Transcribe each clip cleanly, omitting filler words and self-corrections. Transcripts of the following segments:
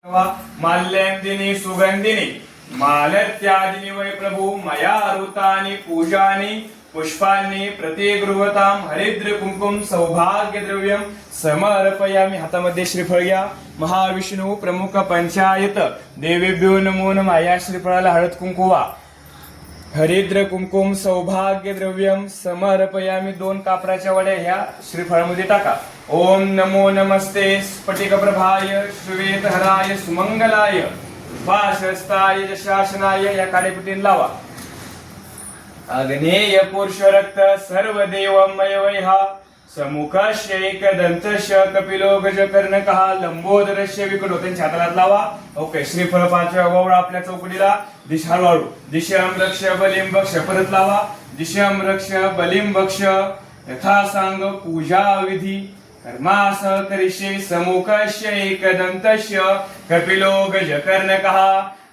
माल्यंदिनी सुगंधिनी मालत्यादिनी वै प्रभु मया ऋतानि पूजानि पुष्पांनी प्रतिगृहताम हरिद्र कुंकुम सौभाग्य द्रव्यम समर्पयामि. हातामध्ये श्रीफळ घ्या. महाविष्णू प्रमुख पंचायत देवेभ्यो नमो नमः. या श्रीफळाला हळद कुंकू वा. हरिद्र कुंकुम सौभाग्य द्रव्यम समर्पयामि. 2 कापराच्या वड्या ह्या श्रीफळामध्ये टाका. ओम नमो नमस्ते स्फटिक प्रभाय श्वेतहराय सुमंगलाय वाशस्ताय शासनाय. या काळेपटीन लावा. अग्नेय पुरुष रक्त सर्व देवमय वैहा समुखस्य एकदंतस्य कपिलो गजकर्णकः लंबोदरस्य विकटो. त्यांच्या हाताला लावा. ओके. श्रीफळ 5 ववळा आपल्या चौकडीला दिशा वाळू. दिशम रक्ष बलिम बक्ष परत लावा. दिशम रक्ष बलिम बक्ष यथा सांग पूजा विधी कर्मास करिष्ये समुखस्य एकदंतस्य कपिलो गजकर्णकः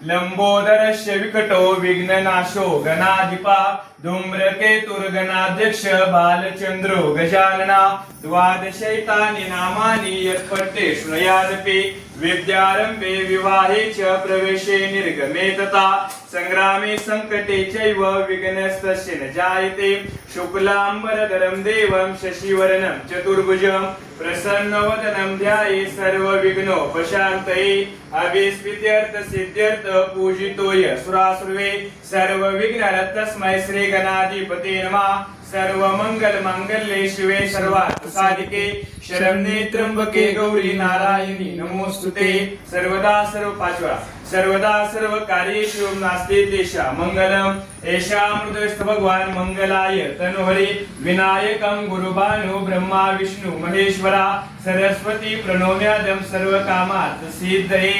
लंबोदरस्य विकटो विघ्ननाशो गणाधिपा धूम्रकेतुर्गणाध्यक्ष बालचंद्रो गजानना. द्वादशैतानि नामानि यत्पठ्ये शृणुयादपि विद्यारंभे विवाहे च प्रवेशे निर्गमे तथा संग्रामे संकटे चैव विघ्नस्तस्य न जायते. शुक्लांबरधरं देवं शशिवर्णं चतुर्भुजं प्रसन्नवदनं ध्याये सर्वविघ्नोपशान्तये. अभिस्फित्यर्थ सिद्ध्यर्थ पूजितोय सुरासुर्वे सर्वविघ्न तस्मै श्री गणाधिपते नमः. सर्वमंगल मांगल्ये शिवे सर्वार्थ साधिके शरण्ये त्र्यंबके गौरी नारायणी नमोस्तुते. सर्वदा सर्व 5 वेळा. सर्वदा सर्व कार्येषु नास्ति तेषा मंगलम एषा मृदस्त भगवान मंगलाय तनोहरि विनायकं गुरुभानु ब्रह्मा विष्णु महेश्वरा सरस्वती प्रणोम्यादं सर्व कामार्थ सिद्धये.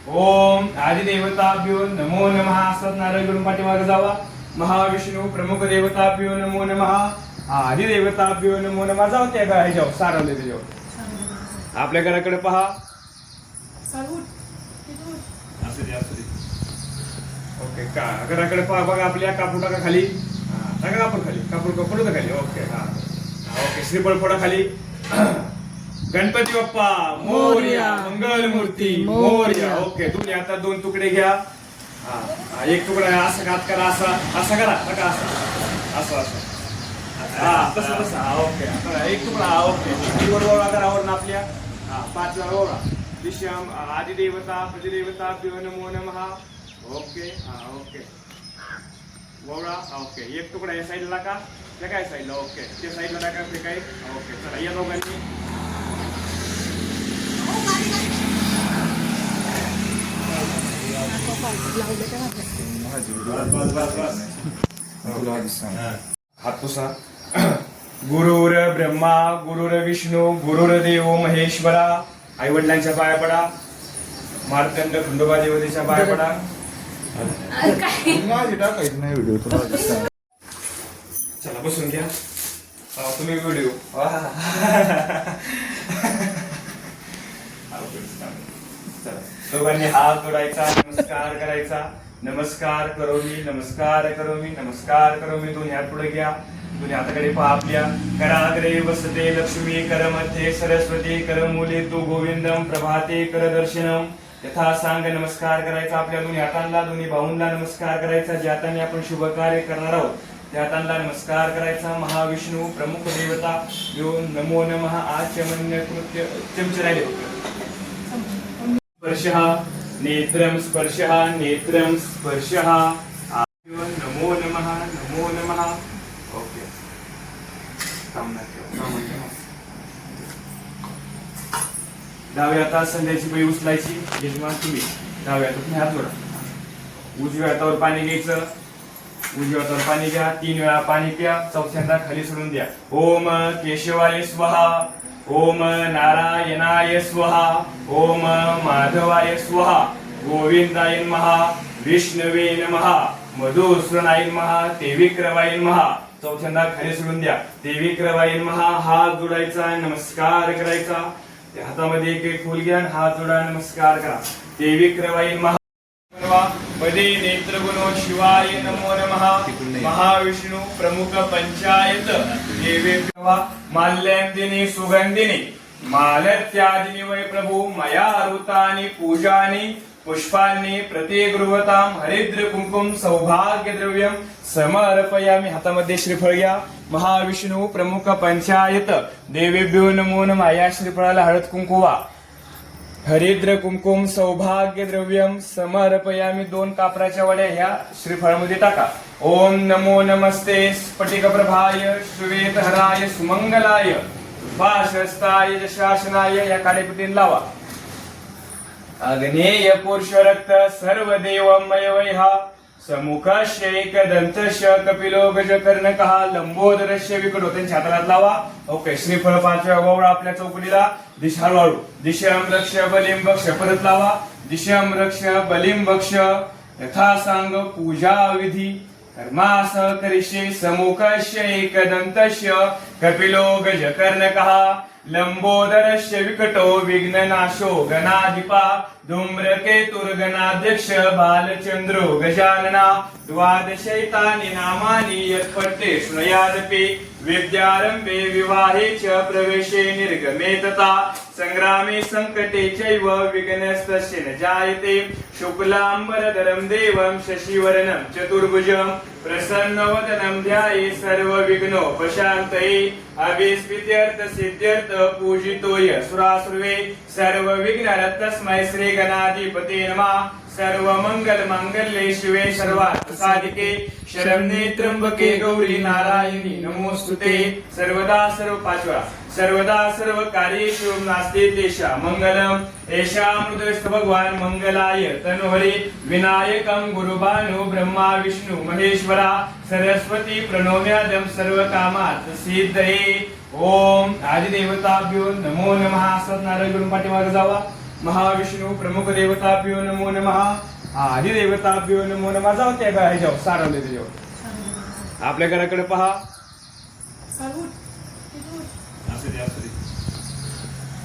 ओम आदिदेवताभ्यो नमो नमः. असत नारळ घेऊन पाठीमागे जावा. महाविष्णू प्रमुख देवताभ्यो नमो नमः. आदिदेवताभ्यो नमो नमः. जाऊ त्या घरा जाऊ सारवले ते जाऊ. आपल्या घराकडे पहा. ओके. का घराकडे पहा. बघा आपल्या कापूर टाका खाली. टाका कापूर खाली. कापूर पडू खाली. ओके. हा ओके. श्रीफळ फोडा खाली. गणपती बाप्पा मोरया मंगल मूर्ती मोरया. ओके. तुम्ही आता 2 तुकडे घ्या. एक तुकडा असं घात करा. असं करा. टाका असं तसं तसं. ओके. एक तुकडा. ओके. वरवळा करा. वरून आपल्या 5 वेळा वळा. दिशम आदिदेवता प्रतिदेवता नमो नमः. ओके. ओके. वळा. ओके. एक तुकडा या साईडला टाका. त्या काय साईडला. ओके. त्या साईडला टाका. ते काय. ओके. चला या दोघांनी. हात पुसा. गुरुर ब्रह्मा गुरुर विष्णू गुरुर्देव महेश्वरा. आई वडिलांच्या पाया पडा. मार्तंड खंडोबा देवतेच्या पाया पडा. माझी टाकायची नाही व्हिडिओ तुला. चला बसून घ्या. तुम्ही व्हिडिओ. दोघांनी हात जोडायचा. नमस्कार करायचा. नमस्कार करोमी नमस्कार करोमी नमस्कार करोमी. 2 हात पुढे घ्या. 2 हाताकडे पहा आपल्या. कराग्रे वसते लक्ष्मी करमध्ये सरस्वती करमूले तू गोविंदम प्रभाते करदर्शनम. यथा सांग नमस्कार करायचा. आपल्या 2 हातांना 2 बाहूंना नमस्कार करायचा. ज्या हाताने आपण शुभ कार्य करणार आहोत त्या हातांना नमस्कार करायचा. महाविष्णू प्रमुख देवता यो नमो नमः. आचमन्य कृत्य चमचे राहिले होते. स्पर्शः नेत्रं स्पर्शः नेत्रं स्पर्शः. नमो नमः नमो नमः. ओके. डाव्या हातात संध्याची पै उचलायची. यजमान तुम्ही डाव्या हातात तुम्ही हात जोडा. उजव्या हातावर पाणी घ्यायचं. उजव्या हातावर पाणी घ्या. 3 वेळा पाणी प्या. चौथ्यांदा खाली सोडून द्या. ओम केशवाय स्वाहा. ओम नारायणाय स्वाहा. ओम माधवाय स्वाहा. गोविंदाय नमः. विष्णवे नमः. मधुसूदनाय नमः. त्रिविक्रमाय नमः. चौथ्यांदा खाली सोडून द्या. त्रिविक्रमाय नमः. हात जोडायचा. नमस्कार करायचा. त्या हातामध्ये एक फूल घ्या. हात जोडा. नमस्कार करा. त्रिविक्रमाय नमः. पदे नेत्रगुणो शिवाय नमो नमः. महाविष्णू प्रमुख पंचायत देवेभ्यो माल्यंदिनी सुगंधिनी मालत्यादिनी वै प्रभु मया ऋतानि पूजानि पुष्पांनी प्रतिगृहताम हरिद्र कुंकुम सौभाग्य द्रव्यम समर्पयामि. हातामध्ये श्रीफळ घ्या. महाविष्णू प्रमुख पंचायत देवेभ्यो नमो नमः. या श्रीफळाला हळद कुंकू वा. हरिद्र कुंकुम सौभाग्य द्रव्यम समर्पयामी. 2 कापराच्या वड्या ह्या श्रीफळामध्ये टाका. ओम नमो नमस्ते स्फटिक प्रभाय श्वेतहराय सुमंगलाय भाषस्ताय शासनाय. या काडेपटीन लावा. अग्नेय पुरुष रक्त सर्व देवमय वैहा समुखस्य एकदंतस्य कपिलो गजकर्णकः लंबोदरस्य विकटो. त्यांच्या हाताला लावा. ओके. श्रीफळ 5व्या ओवळा आपल्या चौकडीला. दिशा वाळू. दिशम रक्ष बलिम बक्ष. परत लावा. दिशम रक्ष बलिम बक्ष. यथा सांग पूजा विधी कर्मास करिष्ये समुखस्य एकदंतस्य कपिलो गजकर्णकः लंबोदरस्य विकटो विघ्ननाशो गणाधिपा धूम्रकेतुर्गणाध्यक्ष बालचंद्रो गजानना. द्वादशैतानि नामानि यत्पठ्ये शृणुयादपि विद्यारंभे विवाहे च प्रवेशे निर्गमे तथा संग्रामे संकटे चैव विघ्नस्तस्य न जायते. शुक्लांबरधरं देवं शशिवर्णं चतुर्भुजं प्रसन्नवदनं ध्याये सर्वविघ्नोपशान्तये. अभिस्मृत्यर्थ सिद्ध्यर्थ पूजितोय सुरासुर्वे सर्वविघ्नहर तस्मै श्री गणाधिपते नमः. सर्वमंगल मांगल्ये शिवे सर्वार्थ साधिके शरण्ये त्र्यंबके गौरी नारायणी नमोस्तुते. सर्वदा सर्व 5 सर्वदा सर्व कार्येषु नास्ते तेषा मंगलम. एषा मृदस्त भगवान मंगलाय तनोहरि विनायकं गुरुबानो ब्रह्मा विष्णु महेश्वरा सरस्वती प्रणोम्यादं सर्वकामात् सिद्धये. ओम आदिदेवताभ्यो नमो नमः. असनार गुरु पाठीमागे जावा. महाविष्णू प्रमुख देवताभ्यो नमो नमः. आदिदेवताभ्यो नमो नमः. जाऊ त्या काय जाऊ सारवले त्याच्यावर. आपल्या घराकडे पहा.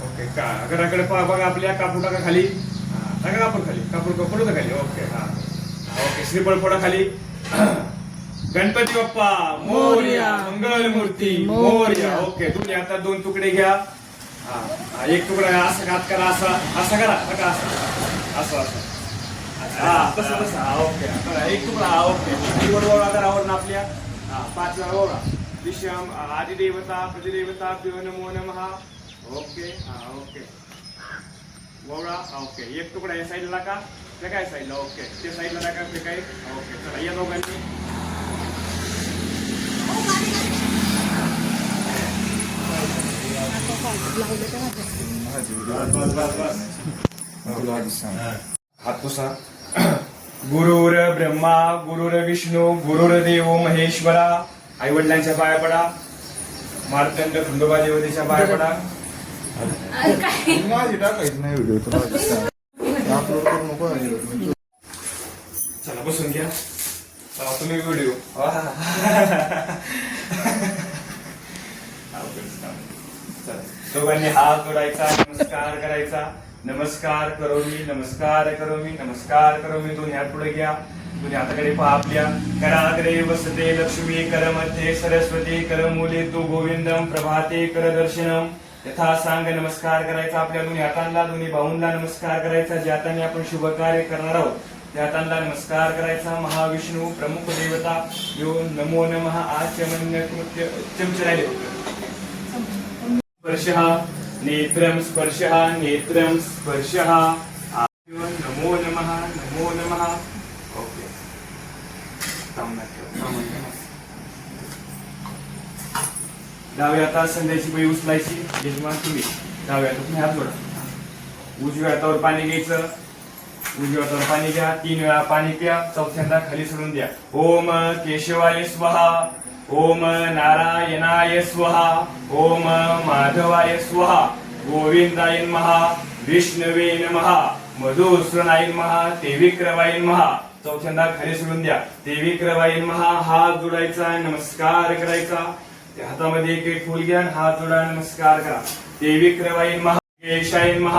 ओके. का घराकडे पहा. बघा आपल्या कापूर टाका खाली. टाका कापूर खाली. कापूर पडू खाली. ओके. हा ओके. श्रीफळ फोडा खाली. गणपती बाप्पा मोरया. मंगल मूर्ती मोरया. ओके. तुम्ही आता 2 तुकडे घ्या. हा एक तुकडा असं घात करा. असं करा. बघा असं हा तसं तसं. हा ओके. बघा एक तुकडा. हा ओके. ओळा करा. वरून आपल्या 5व्या ओळा. दिशम आदिदेवता प्रतिदेवताभ्यो नमो नमः. ओके. हा ओके. ओळा. ओके. एक तुकडा या साईडला टाका. त्या काय साईडला. ओके. त्या साईडला टाका. ते काय. ओके. चला या दोघांनी. हात पुसा. गुरुर ब्रह्मा गुरुर विष्णू गुरुर्देव महेश्वरा. आई वडिलांच्या पाया पडा. मार्तंड खंडोबा देवतेच्या पाया पडा. माझी टाकायची नाही व्हिडिओ तुला अपलोड करू नको. चला बसून घ्या. चला तुम्ही व्हिडिओ. दोघांनी हात जोडायचा. नमस्कार करायचा. नमस्कार करोमी नमस्कार करोमी नमस्कार करोमी. 2 हात पुढे घ्या. 2 हाताकडे पहा आपल्या. कराग्रे वसते लक्ष्मी करमध्ये सरस्वती करमूले तू गोविंदम प्रभाते कर दर्शनम. यथा सांग नमस्कार करायचा. आपल्या 2 हातांना 2 बाहूंना नमस्कार करायचा. ज्या हाताने आपण शुभ कार्य करणार आहोत त्या हातांना नमस्कार करायचा. महाविष्णू प्रमुख देवता यो नमो नमः. आचमन्य कृत्य चमचे राहिले. स्पर्शः नेत्रं स्पर्शः नेत्रं स्पर्शः. नमो नमः नमो नमः. ओके. डाव्या हातात संध्याची पै उचलायची. यजमान तुम्ही डाव्या हातात तुम्ही हात जोडा. उजव्या हातावर पाणी घ्यायचं. उजव्या हातावर पाणी घ्या. 3 वेळा पाणी प्या. चौथ्यांदा खाली सोडून द्या. ओम केशवाय स्वाहा. ओम नारायणाय स्वाहा. ओम माधवाय स्वाहा. गोविंदाय नमः. विष्णवे नमः. मधुसूदनाय नमः. त्रिविक्रमाय नमः. चौथ्यांदा खाली सोडून द्या. त्रिविक्रमाय नमः. हात जोडायचा. नमस्कार करायचा. त्या हातामध्ये एक फूल घ्या. हात जोडा. नमस्कार करा. त्रिविक्रमाय नमः. केशाय नमः.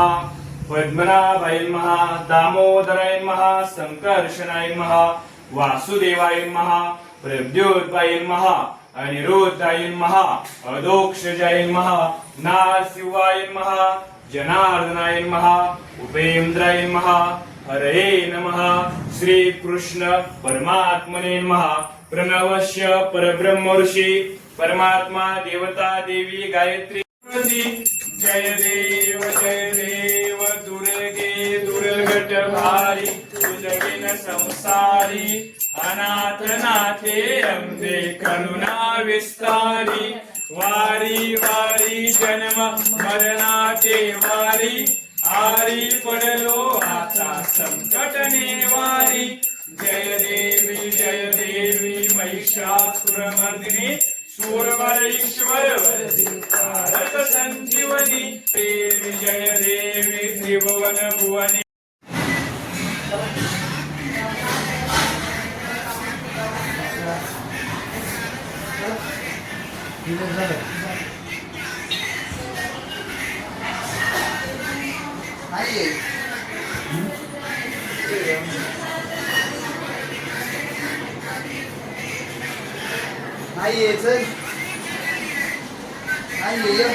पद्मनाभाय नमः. दामोदराय नमः. संकर्षणाय नमः. वासुदेवाय नमः. प्रद्योत्पाय नमः. अनिरुद्धाय नमः अधोक्षजाय नमः नारसिंहाय नमः जनार्दनाय नमः उपेन्द्राय नमः हरये नमः श्री कृष्ण परमात्मने नमः प्रणवस्य परब्रह्म ऋषि परमात्मा देवता देवी गायत्री जय देव दुर्गे दुर्गट भारी तुझविन संसारी अनाथ नाथे अंबे करुणा विस्तारी वारी वारी जन्म मरणाचे वारी आरी पडलो आता संकट निवारी जय देवी महिषासुरमर्दिनी सूरवर ईश्वर कारक संजीवनी देवी जय देवी त्रिभुवन भुवनी Ai về xin ai gì á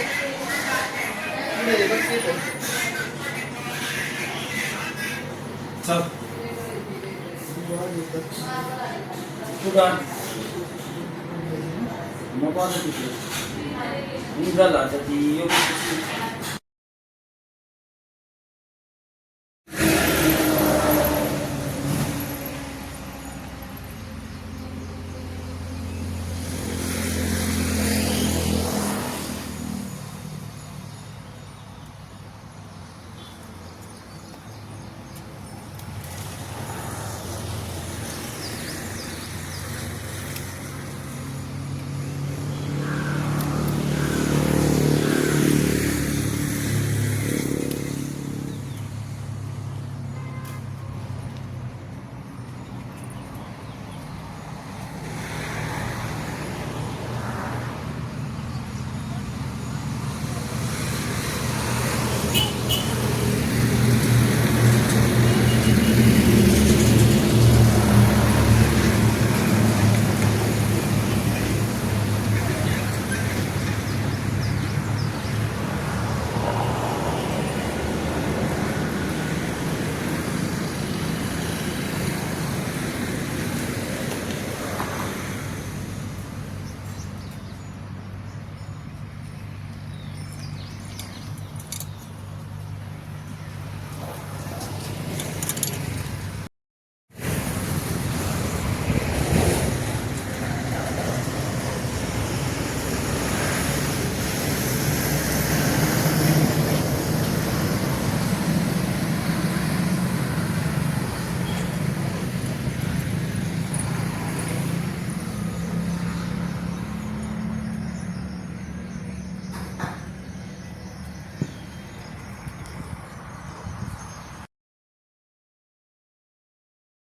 cái này bắt xếp rồi Sao? Sudah. Mau apa tu? Ini dah lah jadi.